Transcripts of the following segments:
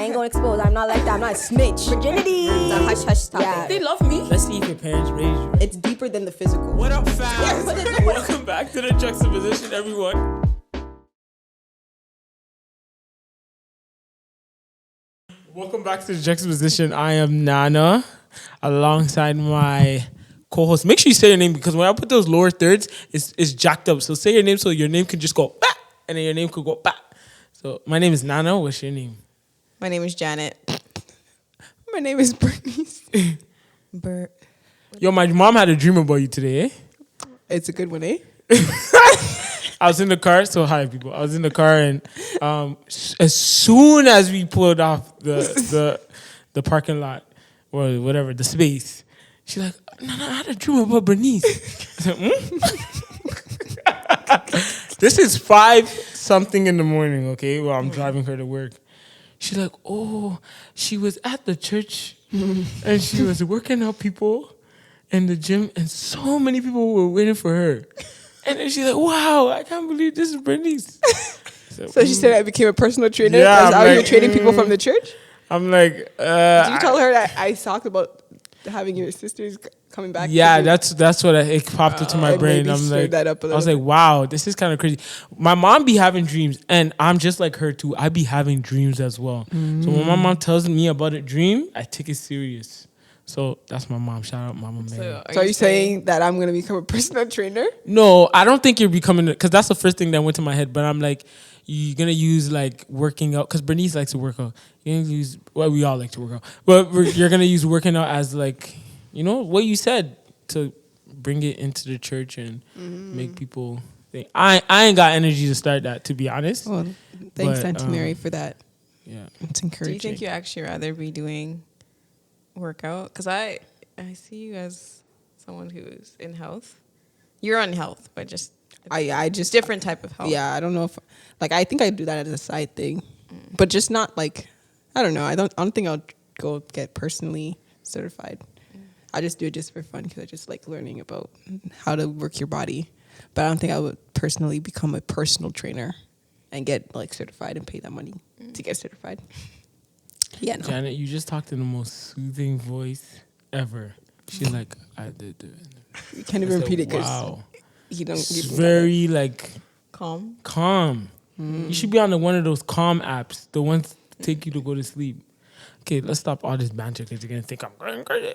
ain't gonna expose. I'm not like that. I'm not a snitch. Virginity. It's a hush topic. Yeah. They love me. Let's see if your parents raised you. It's deeper than the physical. What up, fam? Welcome back to the Juxtaposition, everyone. Welcome back to the Juxtaposition. I am Nana, alongside my co-host. Make sure you say your name, because when I put those lower thirds, it's jacked up. So say your name so your name can just go bah, and then your name could go bah. So my name is Nana. What's your name? My name is Janet. My name is Bernice. Yo, my mom had a dream about you today, eh? It's a good one, eh? I was in the car. So hi, people. I was in the car, and as soon as we pulled off the parking lot or whatever, the space, she's like, "No, I had a dream about Bernice." I said, This is 5-something in the morning. Okay, well, I'm driving her to work. She's like, "Oh, she was at the church and she was working out people in the gym, and so many people were waiting for her." And then she's like, "Wow, I can't believe this is Bernice." So she said I became a personal trainer. Yeah, Are you training people from the church? I'm like, Did you tell her that I talked about having your sisters coming back? Yeah, that's what it popped into my brain. I'm like, that up a I was like, wow, this is kind of crazy. My mom be having dreams, and I'm just like her too. I be having dreams as well. So when my mom tells me about a dream, I take it serious. So that's my mom. Shout out Mama Mary. So are you saying that I'm going to become a personal trainer? No, I don't think you're becoming, because that's the first thing that went to my head. But I'm like, you're going to use like working out, because Bernice likes to work out. You're going to use, well, we all like to work out. But you're going to use working out as like, you know, what you said, to bring it into the church and make people think. I ain't got energy to start that, to be honest. Well, thanks, Auntie Mary, for that. Yeah. It's encouraging. Do you think you actually rather be doing workout? Because I see you as someone who's in health. You're on health, but just I just different type of health. Yeah, I don't know if I think I do that as a side thing, but just not like, I don't know. I don't think I'll go get personally certified. I just do it just for fun, because I just like learning about how to work your body. But I don't think I would personally become a personal trainer and get like certified and pay that money to get certified. Yeah, no. Janet, you just talked in the most soothing voice ever. She's like, I did do it. You can't even repeat it because wow. you don't. It's very like calm. You should be on one of those calm apps, the ones that take you to go to sleep. Okay, let's stop all this banter, because you're gonna think I'm going crazy.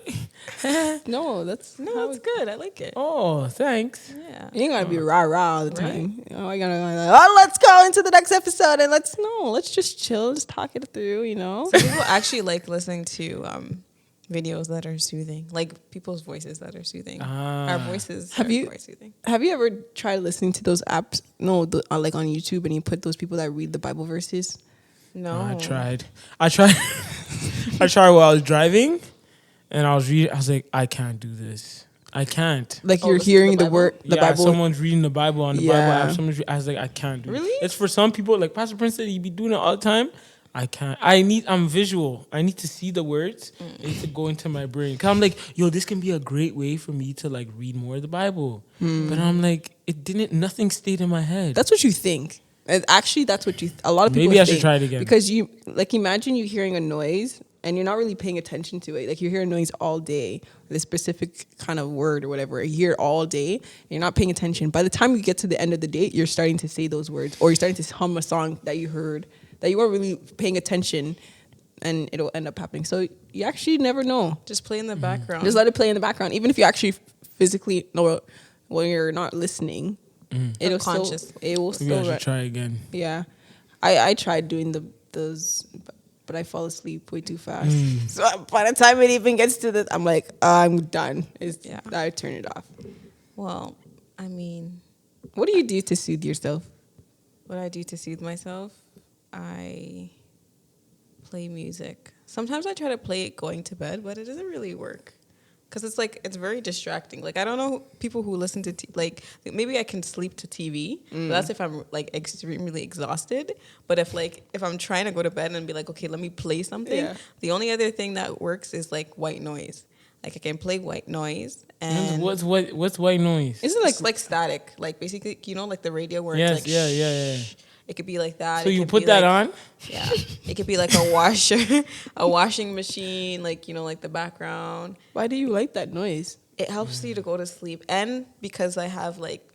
No, that's it's good. I like it. Oh, thanks. Yeah. You ain't gotta be rah-rah all the time. You know, I gotta let's go into the next episode and let's just chill, just talk it through, you know? So people actually like listening to videos that are soothing, like people's voices that are soothing. Our voices are quite soothing. Have you ever tried listening to those apps? No, like on YouTube, and you put those people that read the Bible verses? No. I tried I tried while I was driving, and I was reading. I was like, I can't do this. I can't. Like you're hearing the word, the Bible. Someone's reading the Bible on the Bible app. I was like, I can't do it. Really? It's for some people. Like Pastor Prince said, he be doing it all the time. I can't. I'm visual. I need to see the words. It needs to go into my brain. Cause I'm like, yo, this can be a great way for me to like read more of the Bible. But I'm like, nothing stayed in my head. That's what you think. And actually, that's what a lot of people Maybe I should think. try it again. Because you, like, imagine you hearing a noise and you're not really paying attention to it. Like, you hear a noise all day, this specific kind of word or whatever. You hear it all day, and you're not paying attention. By the time you get to the end of the day, you're starting to say those words, or you're starting to hum a song that you heard that you weren't really paying attention, and it'll end up happening. So you actually never know. Just play in the background. Just let it play in the background. Even if you actually physically know when you're not listening, it'll still, it will still. Maybe I should try again. Yeah, I tried doing those, but I fall asleep way too fast. So by the time it even gets to I'm like, I'm done. I turn it off. Well, I mean, what do you do to soothe yourself? What I do to soothe myself, I play music. Sometimes I try to play it going to bed, but it doesn't really work. Because it's like, it's very distracting. Like, I don't know people who listen to, like, maybe I can sleep to TV. But that's if I'm, like, extremely exhausted. But if I'm trying to go to bed and be like, okay, let me play something. The only other thing that works is, like, white noise. Like, I can play white noise. And what's white noise? Isn't it like static? Like, basically, you know, like the radio where it's like, yeah. It could be like that. So It you could put be that like, on? Yeah. It could be like a washer, a washing machine, like, like the background. Why do you like that noise? It helps you to go to sleep. And because I have like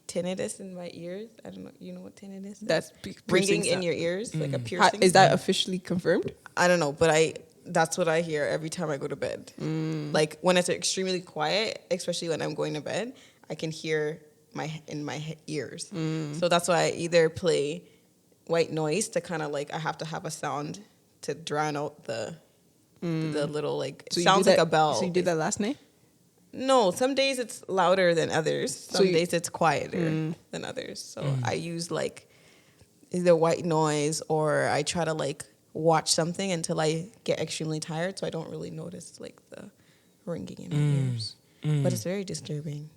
tinnitus in my ears. I don't know. You know what tinnitus is? That's ringing in your ears, like a piercing. Is that officially confirmed? I don't know, but that's what I hear every time I go to bed. Like when it's extremely quiet, especially when I'm going to bed, I can hear in my ears. So that's why I either play white noise to kind of like, I have to have a sound to drown out the little like, it sounds like a bell. So you did that last night? No, some days it's louder than others. Some days it's quieter than others. So I use like either white noise, or I try to like watch something until I get extremely tired, so I don't really notice like the ringing in my ears. But it's very disturbing.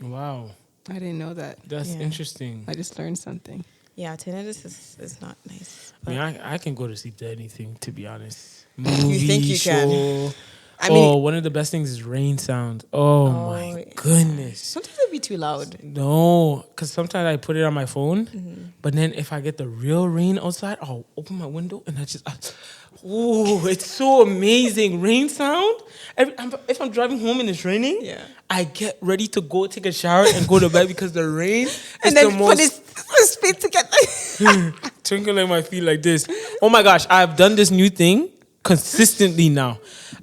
Wow. I didn't know that. That's interesting. I just learned something. Yeah, tinnitus is not nice. I mean, I can go to sleep to anything, to be honest. You think you can? I mean, one of the best things is rain sound. Oh my goodness. Sometimes it'd be too loud. No, because sometimes I put it on my phone, but then if I get the real rain outside, I'll open my window and it's so amazing. Rain sound. If I'm driving home and it's raining, I get ready to go take a shower and go to bed because the rain is the most... put his feet together. Twinkling my feet like this. Oh my gosh, I've done this new thing consistently now.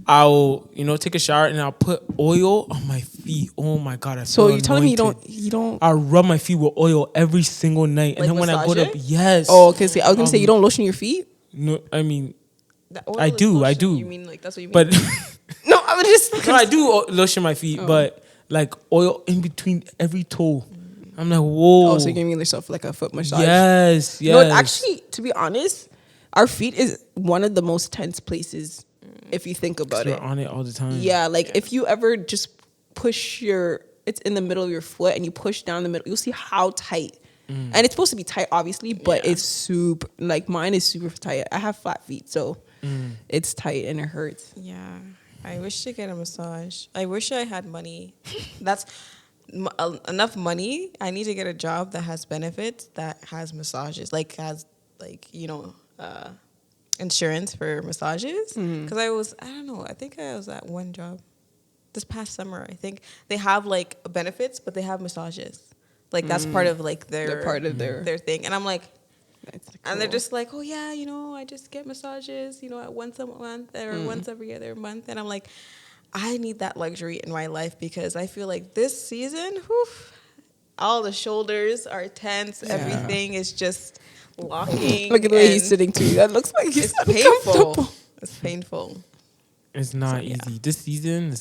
I'll, take a shower and I'll put oil on my feet. Oh my God. So you're telling me you don't... I rub my feet with oil every single night. Like and then when I go to... Yes. Oh, okay. See, I was going to say you don't lotion your feet? No, I mean... I do. You mean like that's what you mean? But... No, I was just... No, I do lotion my feet, but like oil in between every toe. I'm like, whoa. Oh, so you're giving yourself like a foot massage? Yes. No, actually, to be honest, our feet is one of the most tense places if you think about it. You're on it all the time. Yeah, if you ever just push it's in the middle of your foot and you push down the middle, you'll see how tight. And it's supposed to be tight, obviously, but it's super, mine is super tight. I have flat feet, so it's tight and it hurts. Yeah. I wish to get a massage. I wish I had money. That's enough money. I need to get a job that has benefits, that has massages, insurance for massages. Because I don't know, I think I was at one job this past summer. I think they have benefits, but they have massages. That's part of their thing. And I'm like, and they're just like, oh yeah, I just get massages, at once a month or once every other month. And I'm like, I need that luxury in my life because I feel like this season, all the shoulders are tense. Yeah. Everything is just locking. Look at the way he's sitting too. That looks like he's painful. It's painful. It's not easy. This season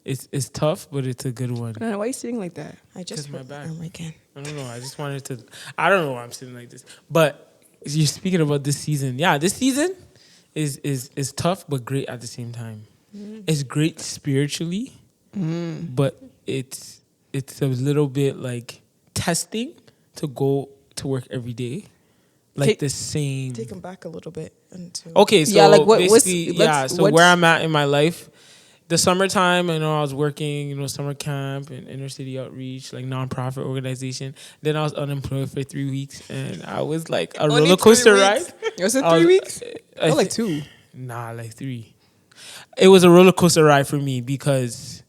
it's tough, but it's a good one. Why are you sitting like that? I just my back. Again. I don't know. I just wanted to. I don't know why I'm sitting like this. But you're speaking about this season. Yeah, this season is tough, but great at the same time. It's great spiritually, but it's a little bit testing to go to work every day, the same. Take them back a little bit. Okay, so where I'm at in my life. The summertime, I was working, summer camp and inner city outreach, nonprofit organization. Then I was unemployed for 3 weeks, and I was a roller coaster ride. Was it 3 weeks? Oh, 2. Nah, 3. It was a roller coaster ride for me because,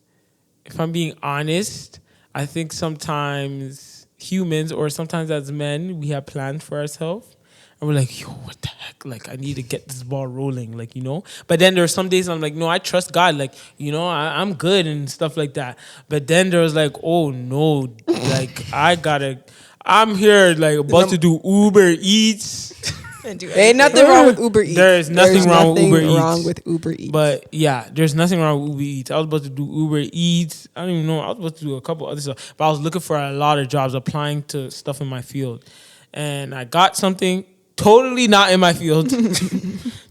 if I'm being honest, I think sometimes humans or sometimes as men, we have plans for ourselves. And we're like, yo, what the heck? I need to get this ball rolling, But then there are some days I'm like, no, I trust God. I'm good and stuff like that. But then there was oh, no. I'm here, about to do Uber Eats. Ain't nothing wrong with Uber Eats. There is nothing wrong with Uber Eats. But, yeah, there's nothing wrong with Uber Eats. I was about to do Uber Eats. I don't even know. I was about to do a couple other stuff. But I was looking for a lot of jobs, applying to stuff in my field. And I got something. Totally not in my field.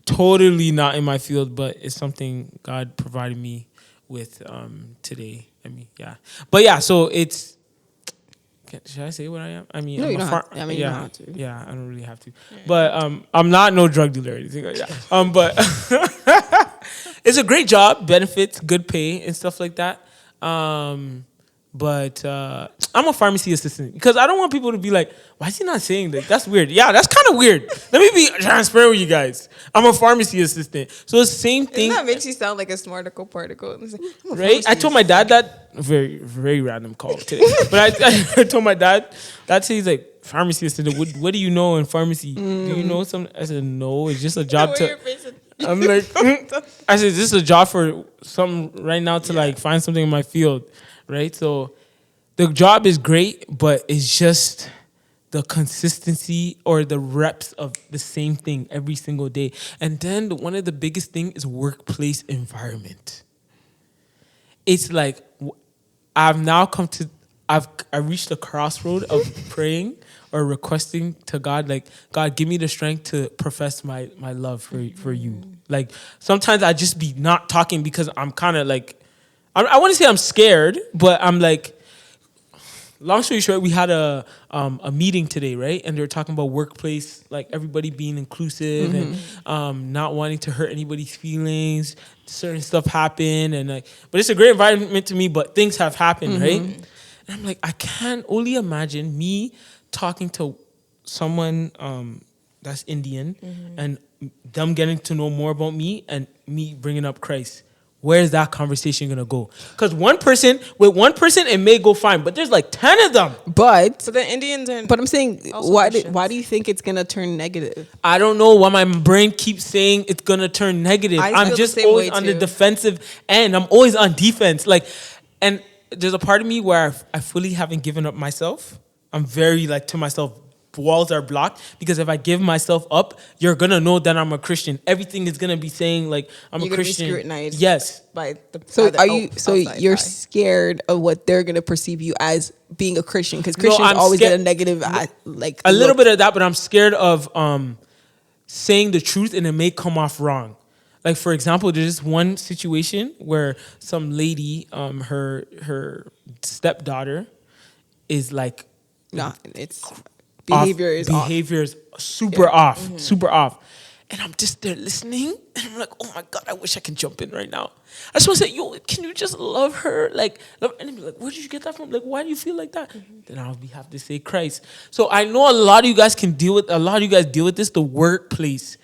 Totally not in my field, but it's something God provided me with today. I mean, yeah. But yeah, so it's... Should I say what I am? I mean, no, you don't have to. you don't have to. Yeah, I don't really have to. Yeah. But I'm not no drug dealer or anything like that. But it's a great job, benefits, good pay, and stuff like that. But I'm a pharmacy assistant because I don't want people to be like, why is he not saying that? That's weird. Yeah, that's kind of weird. Let me be transparent with you guys. I'm a pharmacy assistant. So it's the same thing. That makes you sound like a smarticle particle. Right? I told my dad that, very, very random call today. But I told my dad, he's like, pharmacy assistant, what do you know in pharmacy? Do you know something? I said, no, it's just a job to... I'm like, I said, this is a job for something right now to like find something in my field. Right? So the job is great, but it's just the consistency or the reps of the same thing every single day. And then one of the biggest thing is workplace environment. It's like I've now come to I reached the crossroad of praying or requesting to God, like, God, give me the strength to profess my love for you. Like sometimes I just be not talking because I'm kind of like, I want to say I'm scared, but I'm like, long story short, we had a meeting today, right? And they were talking about workplace, like everybody being inclusive and not wanting to hurt anybody's feelings. Certain stuff happen, and like, but it's a great environment to me. But things have happened, right? And I'm like, I can only imagine me talking to someone that's Indian and them getting to know more about me and me bringing up Christ. Where's that conversation gonna go? Because with one person, it may go fine, but there's like 10 of them. But So the Indians are. I'm saying, why do you think it's gonna turn negative? I don't know why my brain keeps saying it's gonna turn negative. I I'm feel just the same always way on the too. defensive end. I'm always on defense. Like, and there's a part of me where I fully haven't given up myself. I'm very like to myself. Walls are blocked because if I give myself up, you're gonna know that I'm a Christian. Everything is gonna be saying like I'm You're a gonna be Christian. scrutinized. Yes. By the, So by the are you? So outside you're eye. scared of what they're gonna perceive you as being a Christian because No, Christians I'm always scared- get a negative, like A little look. bit of that, but I'm scared of saying the truth and it may come off wrong. Like for example, there's this one situation where some lady, her stepdaughter, is like No, it's behavior is off. behavior is super off. And I'm just there listening, and I'm like, oh my God, I wish I could jump in right now. I just want to say, yo, can you just love her? Like, and they'd be like, where did you get that from? Like, why do you feel like that? Then I'll have to say Christ. So I know a lot of you guys deal with this, the workplace.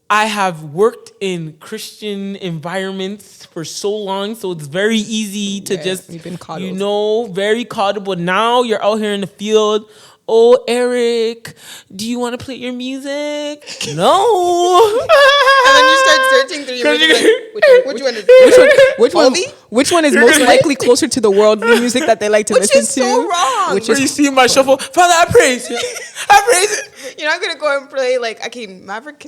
I have worked in Christian environments for so long, so it's very easy to you've been coddled. very coddled. But now you're out here in the field. Oh, Eric, do you want to play your music? No. And then you start searching through your music. Like, which one is Which one is most likely closer to the worldly music that they like to Which listen is to? so wrong. Which Where is you see my shuffle, Father, I praise you. I praise it. You're not gonna go and play like Maverick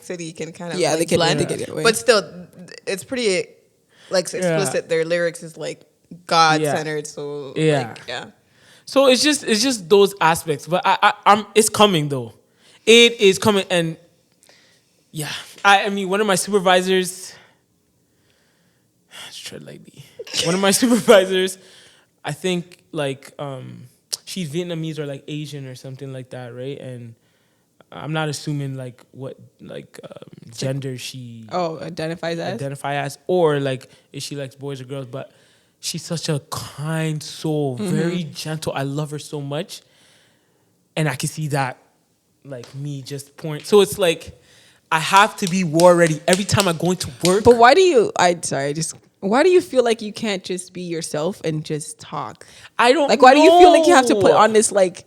City can kind of Yeah, like they can- blend, they can get away. but still it's pretty like explicit. Yeah. Their lyrics is like God centered, so Yeah. like, yeah. So it's just those aspects, but I'm it's coming though. It is coming, and yeah, I mean one of my supervisors. Tread lightly. One of my supervisors, I think like she's Vietnamese or like Asian or something like that, right? And I'm not assuming like what like gender she identify as, or like if she likes boys or girls, but. She's such a kind soul, very gentle. I love her so much. And I can see that, like, me just pouring. So it's like, I have to be war ready every time I go into work. But why do you? Why do you feel like you can't just be yourself and just talk? I don't like. Why do you feel like you have to put know. on this like?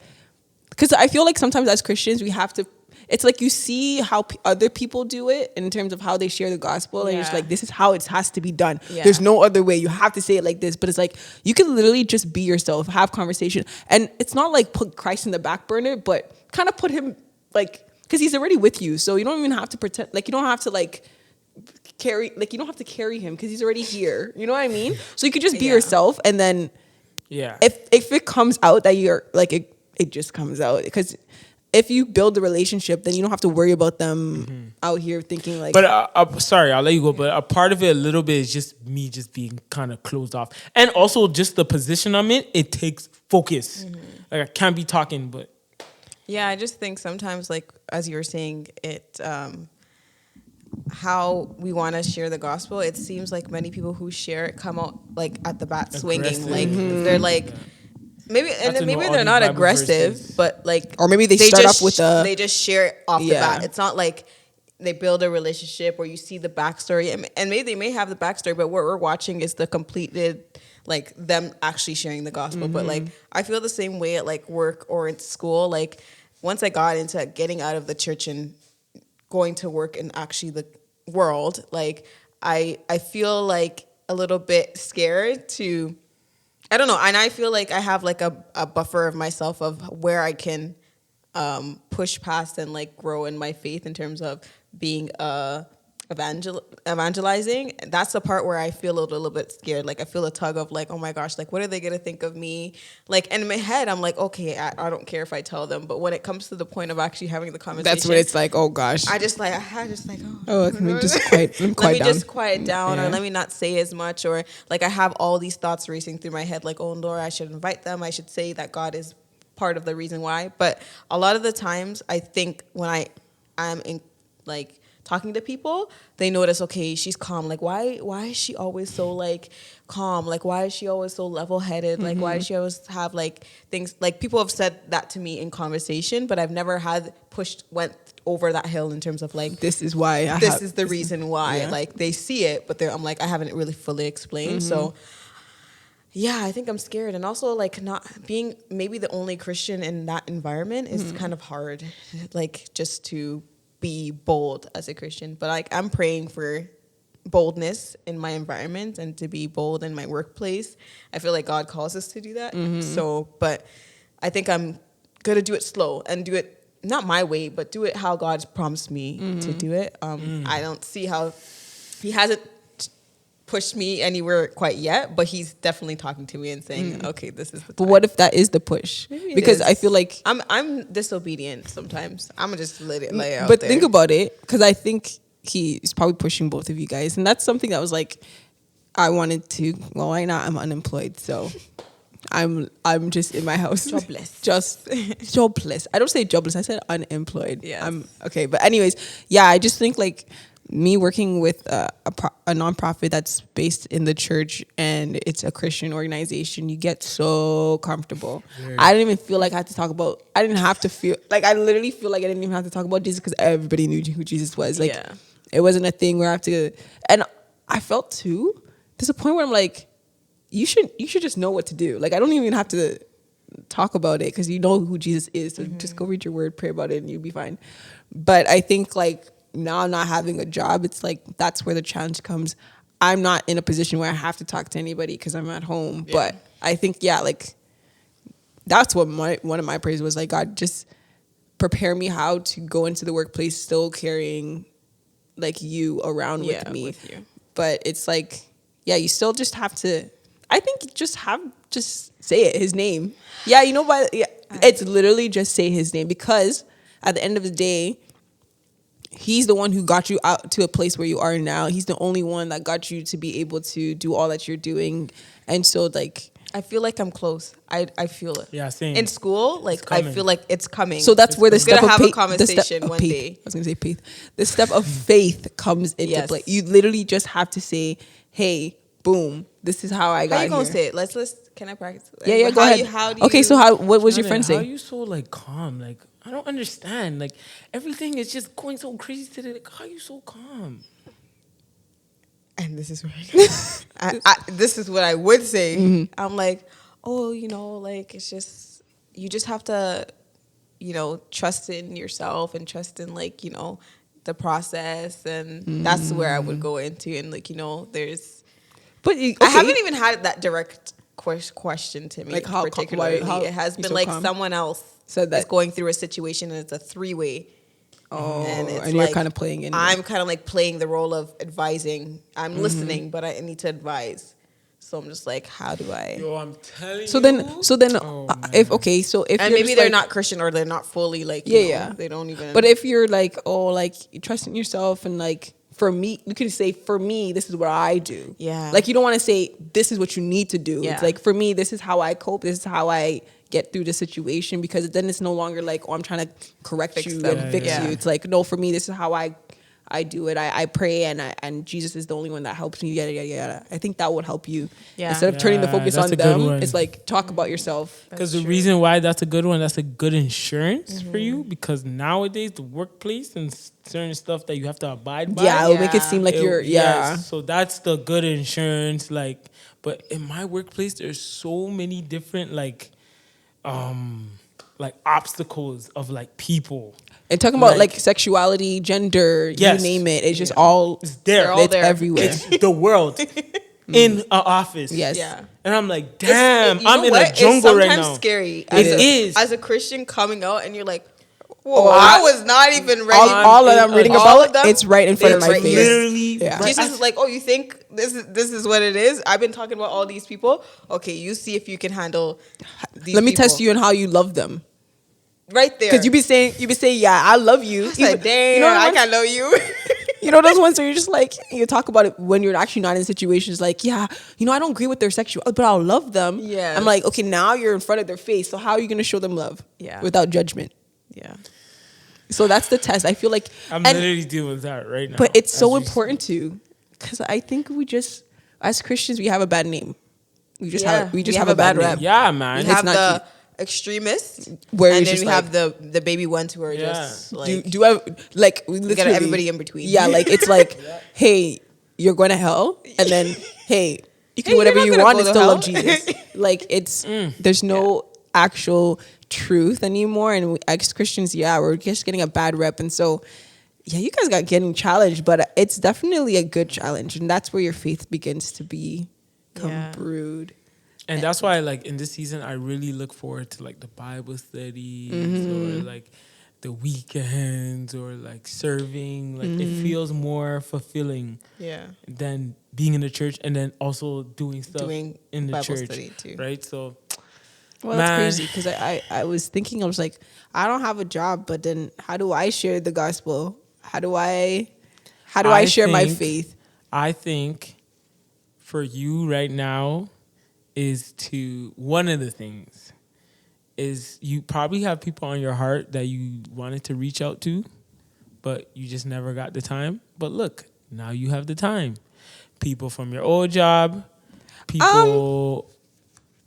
Because I feel like sometimes as Christians we have to. It's like you see how other people do it in terms of how they share the gospel, and you're just like, this is how it has to be done. Yeah. There's no other way. You have to say it like this. But it's like you can literally just be yourself, have conversation, and it's not like put Christ in the back burner, but kind of put him like because he's already with you, so you don't even have to pretend. Like you don't have to like carry. Like you don't have to carry him because he's already here. You know what I mean? So you could just be yourself, and then if it comes out that you're like it just comes out because. If you build the relationship, then you don't have to worry about them out here thinking like. But sorry, I'll let you go. But a part of it, a little bit, is just me just being kind of closed off, and also just the position I'm in. It takes focus. Like I can't be talking, but Yeah, I just think sometimes, like as you were saying, it how we want to share the gospel, it seems like many people who share it come out like at the bat swinging. Aggressive. Like they're like maybe, and Have to then know maybe all they're these not Bible aggressive, verses. but like, Or maybe they start off with a- they just share it off the Yeah. bat. It's not like they build a relationship where you see the backstory, and maybe they may have the backstory, but what we're watching is the completed, like them actually sharing the gospel. But like, I feel the same way at like work or in school. Like once I got into getting out of the church and going to work in actually the world, like I feel like a little bit scared to, I don't know, and I feel like I have like a buffer of myself of where I can push past and like grow in my faith in terms of being evangelizing. That's the part where I feel a little bit scared. Like I feel a tug of like, oh my gosh, like what are they gonna think of me? Like, and in my head I'm like, okay, I don't care if I tell them, but when it comes to the point of actually having the conversation, That's when it's like, oh gosh. I just like let me just quiet let down. me just quiet down, Yeah. or let me not say as much, or like I have all these thoughts racing through my head, like, oh Laura, I should invite them, I should say that God is part of the reason why. But a lot of the times I think when I am in like talking to people, they notice, okay, she's calm. Like, why is she always so like calm? Like, why is she always so level-headed? Like, why does she always have like things? Like, people have said that to me in conversation, but I've never went over that hill in terms of like, This is why. this is the reason why. Yeah. Like, they see it, but I'm like, I haven't really fully explained. So, yeah, I think I'm scared. And also, like, not being maybe the only Christian in that environment is kind of hard, like, just to be bold as a Christian. But like, I'm praying for boldness in my environment and to be bold in my workplace. I feel like God calls us to do that. So, but I think I'm gonna do it slow and do it not my way, but do it how God's promised me to do it. I don't see how He hasn't pushed me anywhere quite yet, but He's definitely talking to me and saying, okay, this is the time. But what if that is the push? Maybe it Because is. I feel like, I'm disobedient sometimes. I'm gonna just let it lay out but there. think about it, because I think he's probably pushing both of you guys, and that's something that was like, I wanted to. Well, right now I'm unemployed, so I'm just in my house, Jobless. just jobless. I don't say jobless. I said unemployed. Yes. I'm okay, but anyways, yeah, I just think like me working with a nonprofit that's based in the church and it's a Christian organization, you get so comfortable. Yeah. I didn't even feel like I had to talk about. I didn't have to feel like I literally feel like I didn't even have to talk about Jesus because everybody knew who Jesus was. Like Yeah. it wasn't a thing where I have to. And I felt too. There's a point where I'm like, you should just know what to do. Like I don't even have to talk about it because you know who Jesus is. So just go read your word, pray about it, and you'll be fine. But I think like now not having a job, it's like that's where the challenge comes. I'm not in a position where I have to talk to anybody because I'm at home. Yeah. But I think like that's what one of my prayers was, like, God, just prepare me how to go into the workplace still carrying like you around with me. With you. But it's like, yeah, you still just have to. I think just say it, his name. Yeah, you know, it's literally just say his name, because at the end of the day, he's the one who got you out to a place where you are now. He's the only one that got you to be able to do all that you're doing. And so like, I feel like I'm close. I feel it. Yeah, same. In school, like I feel like it's coming. so that's where the We're step gonna of have a faith, conversation one day. I was gonna say faith. The step of faith comes into Yes. play. You literally just have to say, "Hey, boom, this is how I got How you gonna here." say it? Let's. Can I practice? Yeah, go ahead. How do you? Okay, so what was your Shannon, friend How are saying? you so like calm? Like I don't understand. Like everything is just going so crazy today. Like, how are you so calm? And this is where this is what I would say. I'm like, oh, like it's just, you just have to, trust in yourself and trust in like, the process. And that's where I would go into. And like, there's, But I haven't even had that direct question to me, Like how- particularly. how it has you been so like calm? someone else Said that. is going through a situation and it's a 3-way. and it's you're like, kind of playing in. I'm kind of like playing the role of advising. I'm listening, but I need to advise. So I'm just like, how do I? Yo, I'm telling So you. then, Oh, if man. okay, so if And you're maybe just they're like- not Christian or they're not fully like, Yeah. they don't even. But if you're like, oh, like you trust in yourself and like, for me, you can say, for me, this is what I do. Yeah. Like you don't want to say this is what you need to do. Yeah. It's like, for me, this is how I cope. This is how I get through the situation, because then it's no longer like, oh, I'm trying to correct Fix you them. and fix Yeah. you. It's like, no, for me, this is how I I do it. I pray, and Jesus is the only one that helps me. Yada yada yada. I think that would help you. Yeah. Instead of turning the Yeah, focus that's on a good them, one. it's like talk about yourself. Because That's the true. reason why that's a good one, that's a good insurance for you. Because nowadays, the workplace and certain stuff that you have to abide by. Yeah, it'll make it seem like you're. Yeah. Yes, so that's the good insurance. Like, but in my workplace, there's so many different like obstacles of like people. And talking about Like- like sexuality, gender, Yes. you name it, it's just all It's there. They're all it's there. everywhere. It's the world in an office. Yes. Yeah. And I'm like, damn, You I'm know in what? a jungle it's right sometimes now. scary. It is. As a Christian coming out, and you're like, whoa, Oh, I was not even ready. all of them in reading a- all about of them, it's right in front of it's my right face. here. Literally, Yeah. right- Jesus is like, oh, you think this is what it is? I've been talking about all these people. Okay, you see if you can handle these Let me people. test you on how you love them. right there. Because you be saying, yeah, I love you. It's like, damn, you know I the ones- can't know you. You know those ones where you're just like, you talk about it when you're actually not in situations like, yeah, I don't agree with their sexual, but I'll love them. Yes. I'm like, okay, now you're in front of their face. So how are you going to show them love? Yeah. Without judgment. Yeah. So that's the test. I feel like, I'm and- literally dealing with that right now. but it's as so we important to, because I think we just, as Christians, we have a bad name. We just have a bad rep. speak. Yeah, man. We It's have not the extremists, Where and it's then just we like- have the baby ones who are Yeah. just like do I like we got literally everybody in between. Yeah, like it's like, hey, you're going to hell, and then hey, you can Hey, do whatever you're you not want gonna and go still to love hell. Jesus. Like it's there's no actual truth anymore, and we, as Christians, we're just getting a bad rep, and so. Yeah, you guys got getting challenged, but it's definitely a good challenge, and that's where your faith begins to become Yeah. brewed. And that's why, like, in this season, I really look forward to, like, the Bible studies or, like, the weekends or, like, serving. Like, it feels more fulfilling Yeah. than being in the church and then also doing stuff Doing in the Bible church. study, too. Right? So, Well, Man. that's crazy because I was thinking, I was like, I don't have a job, but then how do I share the gospel? How do I share my think- faith? I think for you right now is one of the things is you probably have people on your heart that you wanted to reach out to, but you just never got the time. But look, now you have the time. People from your old job, people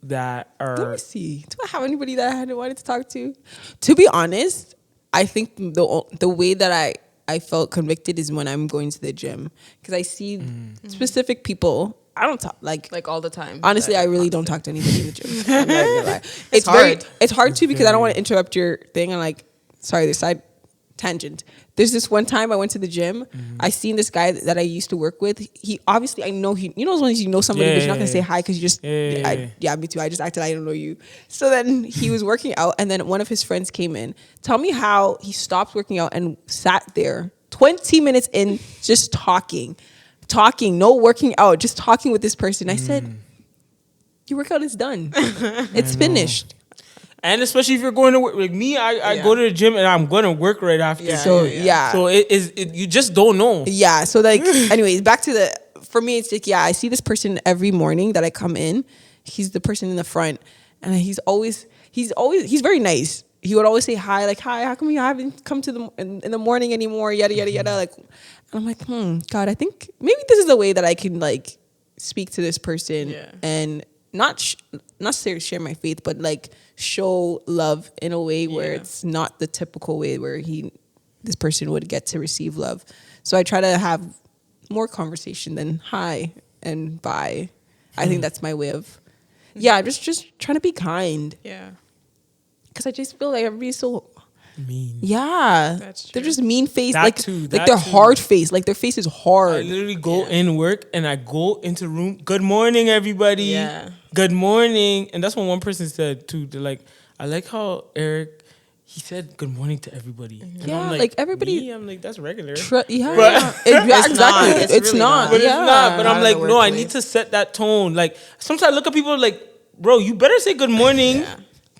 that Let me are see. Do I have anybody that I had wanted to talk to? To be honest, I think the way that I felt convicted is when I'm going to the gym because I see specific people. I don't talk like Like all the time. honestly, I really don't talk to anybody in the gym. I'm not gonna lie. It's hard. It's hard too because I don't want to interrupt your thing. And like, sorry, the side tangent. There's this one time I went to the gym. I seen this guy that I used to work with. He obviously I know he. You know when you know somebody, but you're not gonna say hi because you just. Yeah. Me too. I just acted like I don't know you. So then he was working out, and then one of his friends came in. Tell me how he stopped working out and sat there 20 minutes in, just talking, no working out, just talking with this person. I said, your workout is done. It's finished. and especially if you're going to work like me, I go to the gym and I'm going to work right after. Yeah. So So you just don't know. Yeah. So like, anyways, back to for me, it's like, I see this person every morning that I come in. He's the person in the front, and he's very nice. He would always say hi, like, hi, how come you haven't come to in the morning anymore? Yada, yada, yada. Like, and I'm like, God, I think maybe this is a way that I can like speak to this person and not necessarily share my faith, but like show love in a way where it's not the typical way where this person would get to receive love. So I try to have more conversation than hi and bye. I think that's my way of, just trying to be kind. Yeah. Because I just feel like everybody's so Mean. That's they're true. just mean face, That like too, like that they're too. hard face, like their face is I hard. literally go in work and I go into room. Good morning, everybody. Yeah. Good morning. And that's what one person said too. They're like, I like how Eric, he said good morning to everybody. And Yeah, I'm like, everybody- me, I'm like, that's regular. But, exactly. not. It's, It's really not. not. But Yeah. it's not. But Not I'm in like, the no, I workplace. need to set that tone. Like sometimes I look at people like, bro, you better say good morning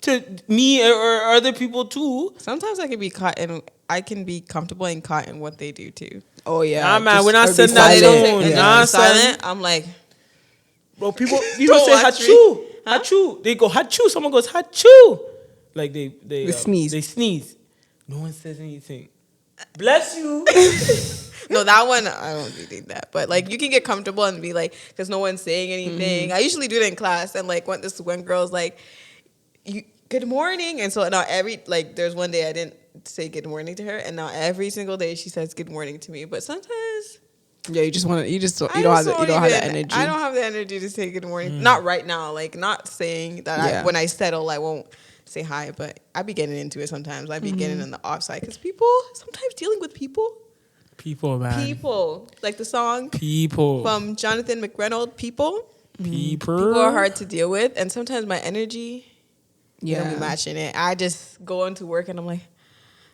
to me or other people too. Sometimes I can be caught and I can be comfortable and caught in what they do too. Oh yeah. Nah, man, Just we're not everybody setting that They silent. don't tone. say, and Nah, then son. silent. I'm like, Bro, people Don't say watch me. hachu. Hachu. They go hachu. Someone goes hachu. Like they sneeze. They sneeze. No one says anything. Bless you. No, that one I don't really think that. But like you can get comfortable and be like, because no one's saying anything. I usually do it in class, and like when this one girl's like, good morning, and so now there's one day I didn't say good morning to her, and now every single day she says good morning to me. But sometimes. Yeah, you don't have the energy. I don't have the energy to say good morning. Not right now. Like not saying that when I settle, I won't say hi. But I be getting into it sometimes. I be getting on the offside because people sometimes dealing with people. People, man. People like the song. People From Jonathan McReynolds. People. People are hard to deal with, and sometimes my energy. Don't be matching it. I just go into work and I'm like.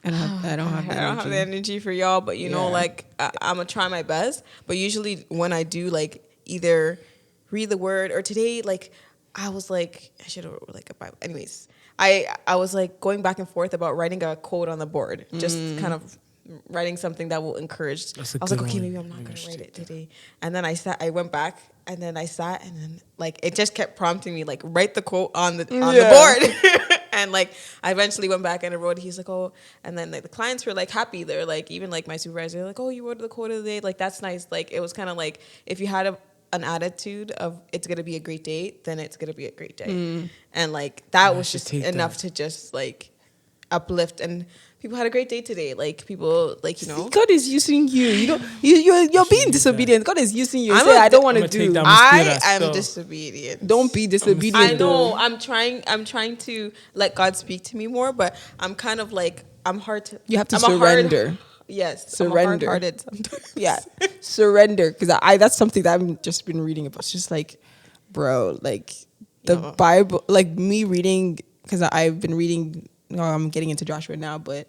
I don't have the energy for y'all, but you know, like I'm gonna try my best. But usually when I do, like either read the word or today, like I was like I should have like a Bible. Anyways, I was like going back and forth about writing a quote on the board, just kind of writing something that will encourage. I was like, okay, maybe I'm not gonna write it today. And then I went back and then I sat and then like it just kept prompting me like write the quote on the board. And like I eventually went back and I wrote. He's like, oh, and then like the clients were like happy. They're like, even like my supervisor, they're like, oh, you wrote the quote of the day. Like that's nice. Like it was kind of like if you had an attitude of it's gonna be a great day, then it's gonna be a great day. And like that was just enough to just like uplift. And people had a great day today. Like people, like you know, God is using you. You're being disobedient. God is using you. I don't want to do. I am disobedient. Don't be disobedient. I know. I'm trying to let God speak to me more, but I'm kind of like I'm hard to. You have to surrender. Yes, surrender. I'm hard-hearted sometimes. Yeah, surrender. Because that's something that I've just been reading about. It's just like, bro, like the Bible, like me reading because I've been reading. I'm getting into Joshua now, but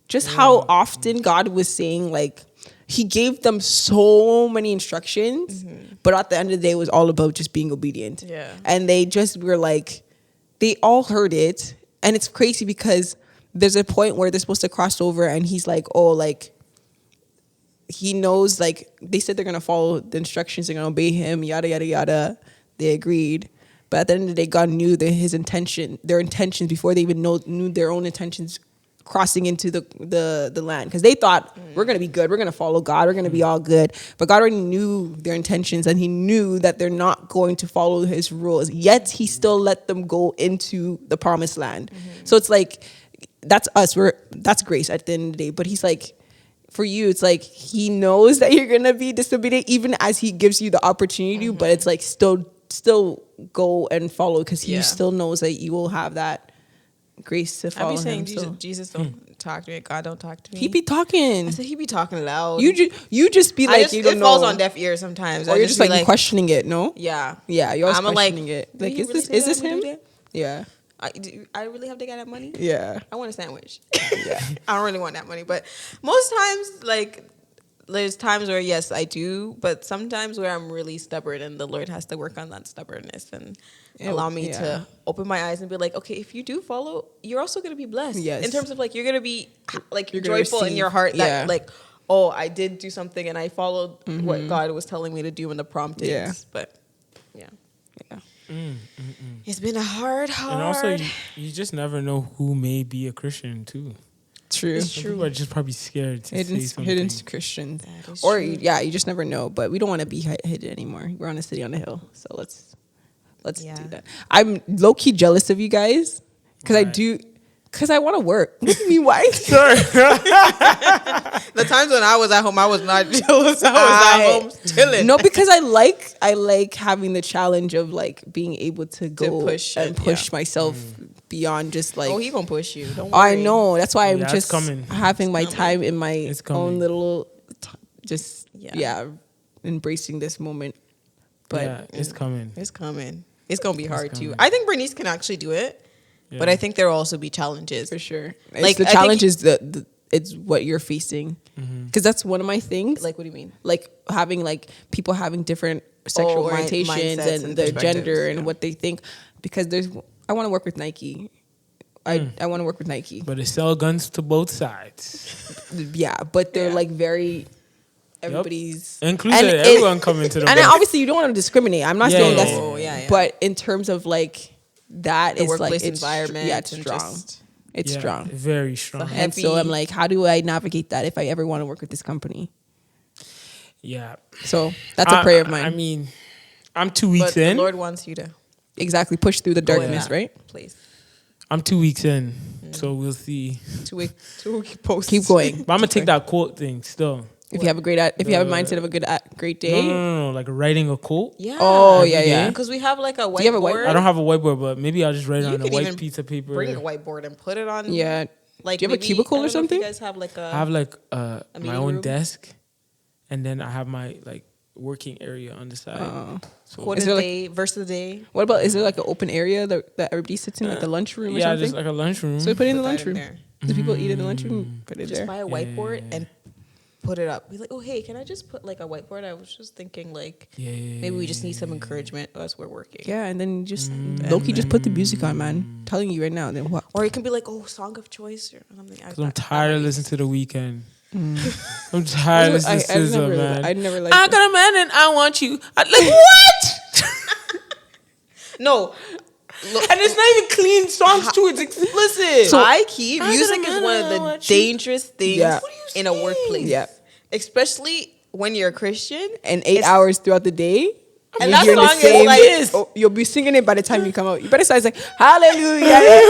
just how often God was saying, like, he gave them so many instructions, but at the end of the day, it was all about just being obedient. Yeah. And they just were like, they all heard it. And it's crazy because there's a point where they're supposed to cross over and he's like, oh, like, he knows, like, they said they're going to follow the instructions, they're going to obey him, yada, yada, yada. They agreed. But at the end of the day, God knew their intentions before they even knew their own intentions crossing into the land. Because they thought, we're going to be good. We're going to follow God. We're going to be all good. But God already knew their intentions, and he knew that they're not going to follow his rules. Yet he still let them go into the promised land. So it's like, that's us. That's grace at the end of the day. But he's like, for you, it's like he knows that you're going to be disobedient even as he gives you the opportunity. But it's like still go and follow because he still knows that you will have that grace to follow him. Jesus don't talk to me. God don't talk to me. He be talking. I said he be talking loud. You just be like, you don't know. It falls on deaf ears sometimes. Or you're just like questioning it, no? Yeah. Yeah, you're always questioning it. Like, is this him? Yeah. I really have to get that money? Yeah. I want a sandwich. Yeah. I don't really want that money. But most times, like, there's times where, yes, I do. But sometimes where I'm really stubborn and the Lord has to work on that stubbornness and allow me to open my eyes and be like, okay, if you do follow, you're also going to be blessed. Yes. In terms of, like, you're going to be, like, you're joyful in your heart that, like, oh, I did do something and I followed what God was telling me to do in the promptings. Yeah. But, yeah. It's been a hard. And also, you just never know who may be a Christian too. True. It's true. People are just probably scared to say something. Hidden Christians. Or true. You just never know. But we don't want to be hidden anymore. We're on a city on a hill, so let's do that. I'm low key jealous of you guys because I do. Because I want to work. What do you mean, why? Sure. The times when I was at home, I was not jealous. I was at home chilling. No, because I like having the challenge of like being able to go push myself beyond just like. Oh, he gonna push you. Don't worry. I know. That's why I'm just having my time in my own little, embracing this moment. But it's coming. It's coming. It's gonna be hard too. I think Bernice can actually do it. Yeah. But I think there will also be challenges. For sure. Like the challenge is it's what you're facing. Because that's one of my things. Like, what do you mean? Like having like people having different sexual orientations and their gender and what they think. Because I want to work with Nike. I want to work with Nike. But they sell guns to both sides. Yeah, but they're like very... Everybody's inclusive. Everyone coming to the and obviously you don't want to discriminate. I'm not saying that's... Yeah. But in terms of like... That the is workplace like environment. It's strong. It's strong. Very strong. And so I'm like, how do I navigate that if I ever want to work with this company? Yeah. So that's a prayer of mine. I mean, I'm 2 weeks But in. the Lord wants you to Exactly. Push through the darkness, that right? place. I'm 2 weeks in, so we'll see. 2 week post. Keep going. But I'm gonna take that quote thing still. If you have a great, if you have a mindset of a great day. No, like writing a quote. Yeah. Oh Every yeah, day. yeah. Because we have like a whiteboard. Do you have a whiteboard? I don't have a whiteboard, but maybe I'll just write it You on a can white even piece of paper. Bring a whiteboard and put it on. Yeah. Like, Do you have a cubicle I or don't know if something? You guys have like I have like my meeting own room? desk, and then I have my like working area on the side. So quote of Is the there, day, verse of the day. What about? Is there like an open area that everybody sits in, like the lunchroom or yeah, something? just like a lunchroom. So we put it in the Put that lunchroom. there. Do people eat in the lunchroom? Put it Just there. buy a whiteboard and put it up. Be like, oh hey, can I just put like a whiteboard? I was just thinking like maybe we just need some encouragement as we're working. Yeah, and then just Loki just put the music on, man. Telling you right now. Then what? Or it can be like, oh, song of choice or something. I'm tired of listening to The Weeknd. I'm tired of listening to SZA, man. I never liked I it. got a man and I want you. Like what? No. And it's not even clean songs too. It's explicit. So high key, I music got a is man one and I of the want you. dangerous things Yeah. What are you in a saying? workplace. Yeah. Especially when you're a Christian. And 8 It's- hours throughout the day. And you're that hearing the song is same- like- oh, you'll be singing it by the time you come out. You better start like hallelujah,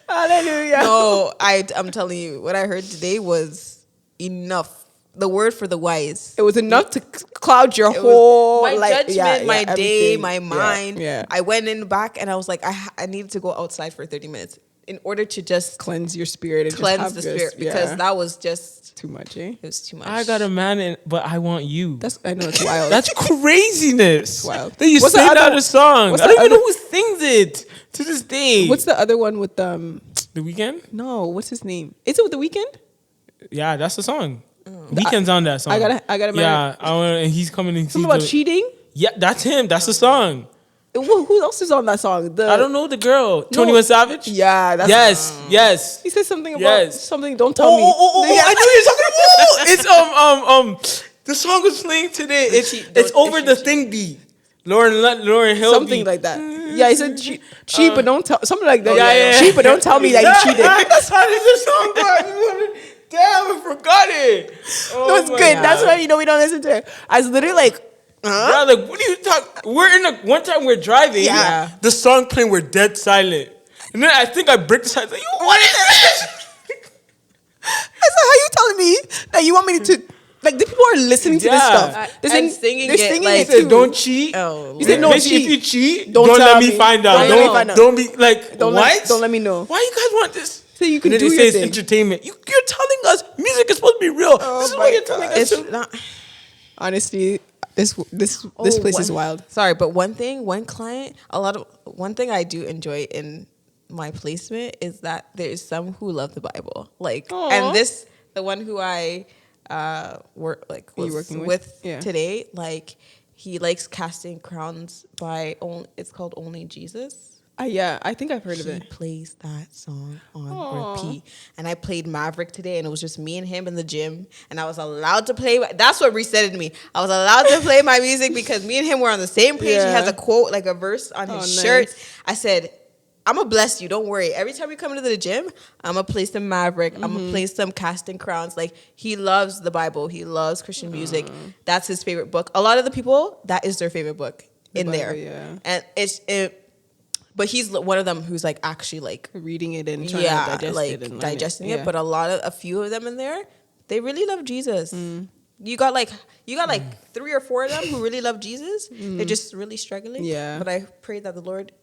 hallelujah. No, I'm telling you, what I heard today was enough. The word for the wise. It was enough to cloud your It was whole my like, judgment, my day, everything. my mind. Yeah. I went in back and I was like, I needed to go outside for 30 minutes in order to just Cleanse your spirit and cleanse just the have spirit just- because yeah. that was just too much, eh? it was too much. I got a man, and but I want you. I know it's wild. That's craziness. wild. Then you What's the sing other- out a song. what's I the don't even other- know who sings it to this day. What's the other one with The Weeknd? No, what's his name? Is it with the Weeknd? Yeah, that's the song. Weeknd's on that song. I gotta Yeah, and he's coming and Something about cheating. Yeah, that's him. That's the song. Who else is on that song? I don't know the girl. 21 Savage? Yeah, that's Yes. He said something about Yes. something. Don't tell me. I know you're talking about. It's the song was playing today. It's over the thing beat. Lauren Hill Something beat. like that. Yeah, he said cheat, but don't tell. Something like that. Yeah. Cheat, but don't tell me that you cheated. That's how the song goes. Damn, I forgot it. No, it's good. That's why we don't listen to it. I was literally like, Yeah, like what are you talking? We're in one time we're driving. Yeah. The song playing, we're dead silent, and then I think I break the silence. Like, what is this? I said, how you telling me that you want me to? Like, the people are listening to this Yeah. stuff. And singing they're it, singing like, it He said, too. don't cheat. Oh, He said, no, Basically, cheat. if you cheat, Don't don't tell let me me. find out. Don't let me find out. Don't be like, Don't what? don't let me know. Why you guys want this? So you can And then do they your say it's thing. entertainment. You're telling us music is supposed to be real. This is my what you're telling God. us. it's not. Honestly, this place is wild. Sorry, but one thing I do enjoy in my placement is that there's some who love the Bible. Like, Aw. and the one who I was working with? with Yeah. today, like he likes casting crowns it's called Only Jesus. Yeah, I think I've heard of He it. plays that song on Aw. repeat. And I played Maverick today, and it was just me and him in the gym. And I was allowed to play. That's what resetted me. I was allowed to play my music because me and him were on the same page. Yeah. He has a quote, like a verse on his Oh, shirt. nice. I said, I'm going to bless you. Don't worry. Every time you come into the gym, I'm going to play some Maverick. I'm going to play some Casting Crowns. Like, he loves the Bible. He loves Christian music. That's his favorite book. A lot of the people, that is their favorite book in Bible, there. yeah. And but he's one of them who's like actually like Reading it and trying to digest it. And learn digesting it. Yeah. But a few of them in there, they really love Jesus. You got like 3 or 4 of them who really love Jesus. They're just really struggling. Yeah. But I pray that the Lord,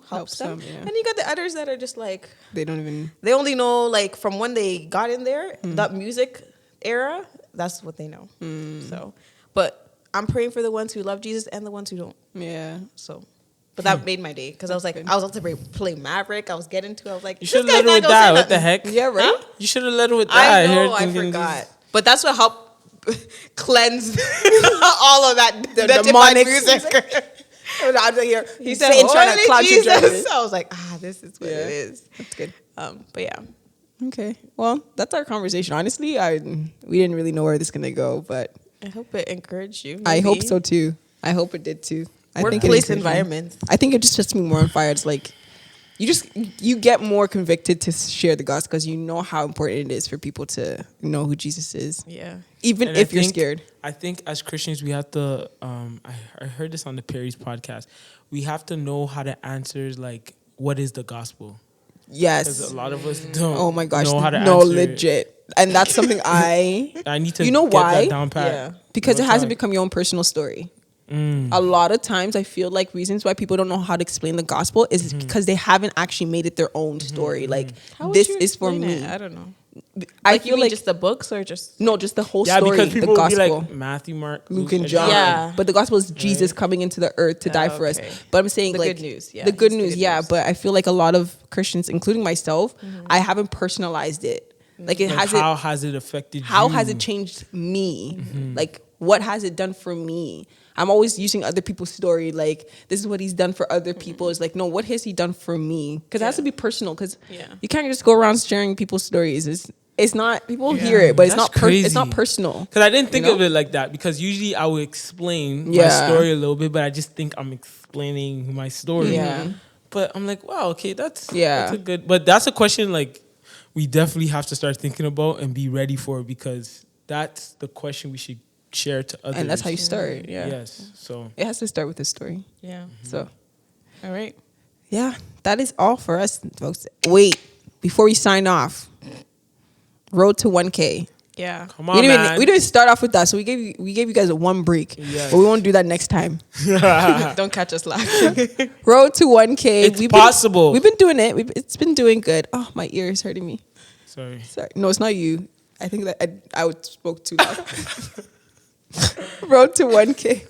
helps them. yeah. And you got the others that are just like They don't even. they only know like from when they got in there, that music era. That's what they know. So, but I'm praying for the ones who love Jesus and the ones who don't. Yeah. So. But that made my day because I was like, good. I was about to play Maverick. I was getting to. I was like, You should have this led guy's with not gonna that. say What the nothing. heck? Yeah, right? Huh? You should have led with that. I know. Here, I ding, ding, ding. forgot. But that's what helped cleanse all of that The demonic demonic music. I was here. He said, Satan trying to "Holy cloud your judgment. Jesus." I was like, this is what Yeah. it is. That's good. But yeah, Okay. Well, that's our conversation. Honestly, we didn't really know where this is gonna go, but I hope it encouraged you. I hope maybe. so too. I hope it did too. I think it Workplace encouraged me. environments. I think it just sets me more on fire. It's like you get more convicted to share the gospel because you know how important it is for people to know who Jesus is, Yeah. even And if you're scared. I think as Christians, we have to. I heard this on the Perry's podcast. We have to know how to answer like, what is the gospel? Because Yes. a lot of us don't. Oh my gosh. know how to No, answer it. legit. And that's something I need to. You know get why? That down pat. Yeah. because it Real hasn't talk. become your own personal story. Mm. A lot of times I feel like reasons why people don't know how to explain the gospel is because they haven't actually made it their own story. Like, How would this you is for explain me. it? I don't know. I Like, you feel mean like just the books or just no, just the whole Yeah, story, because the people will be gospel. like Matthew, Mark, Luke and John. Yeah. But the gospel is Jesus coming into the earth to die for us. Okay. But I'm saying The like good news, yeah. the good It's the news, good yeah. news. But I feel like a lot of Christians, including myself, I haven't personalized it. Like it Like, hasn't. how has it affected you? How has it changed me? Like, what has it done for me? I'm always using other people's story. Like, this is what he's done for other people. It's like, no, what has he done for me? Because it has to be personal. Because Yeah. you can't just go around sharing people's stories. It's not. People Yeah. hear it, but it's That's not. It's not crazy. personal. Because I didn't think You know? of it like that. Because usually I would explain my Yeah. story a little bit, but I just think I'm explaining my story. Yeah. But I'm like, wow, okay, that's Yeah. a good. But that's a question like we definitely have to start thinking about and be ready for, because that's the question we should share to others. And that's how you start. Yeah. Yes. So It has to start with the story. Yeah. So, All right. yeah, that is all for us, folks. Wait, before we sign off, road to 1K. Yeah. come We on, didn't, man. we didn't start off with that, so we gave you guys a one break, Yes. but we won't do that next time. Don't catch us laughing. Road to 1K. It's possible. We've been doing it. It's been doing good. Oh, my ear is hurting me. Sorry. Sorry, no, it's not you. I think that I spoke too loud. Road to 1K.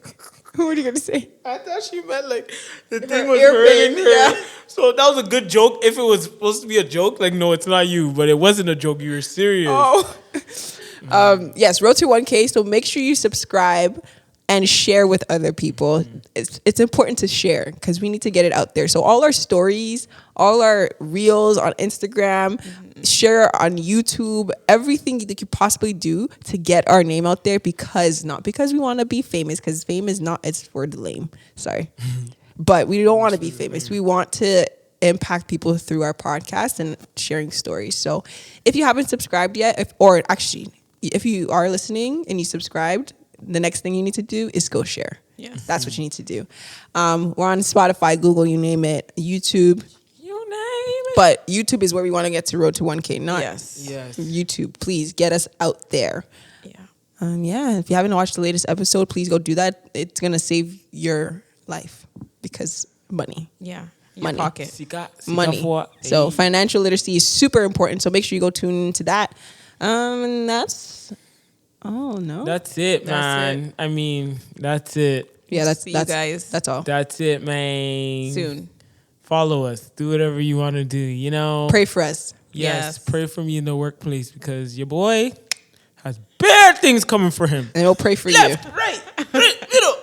What were you gonna say? I thought she meant like the Her thing was ear hurting pain, her. yeah. So that was a good joke. If it was supposed to be a joke, like, no, it's not you, but it wasn't a joke. You were serious. Oh. Yes, road to 1K. So make sure you subscribe and share with other people. It's important to share because we need to get it out there. So all our stories, all our reels on Instagram, share on YouTube, everything that you possibly do to get our name out there, because not because we want to be famous, because fame is not, it's for the lame. Sorry. But we don't want to be famous. We want to impact people through our podcast and sharing stories. So if you haven't subscribed yet, if you are listening and you subscribed, the next thing you need to do is go share. Yes. That's what you need to do. We're on Spotify, Google, you name it, YouTube. You name it. But YouTube is where we want to get to road to 1K, not Yes. Yes. YouTube. Please get us out there. Yeah. Yeah, if you haven't watched the latest episode, please go do that. It's going to save your life because money. Yeah. Your Money. pocket. Sika Money. for- So Hey. financial literacy is super important. So make sure you go tune into that. And that's, oh no. That's it, That's man. I mean, that's it. Yeah, that's See you guys That's all. That's it, man. Soon. Follow us. Do whatever you want to do. You know. Pray for us. Yes. Yes. Pray for me in the workplace, because your boy has bad things coming for him. And we'll pray for you. Left, right, middle.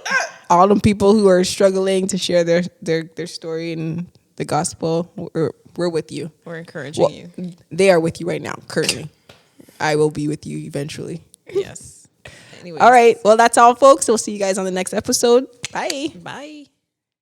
All them people who are struggling to share their story and the gospel, we're with you. We're encouraging Well, you. they are with you right now, currently. I will be with you eventually. Yes. Anyways. All right. Well, that's all, folks. We'll see you guys on the next episode. Bye. Bye.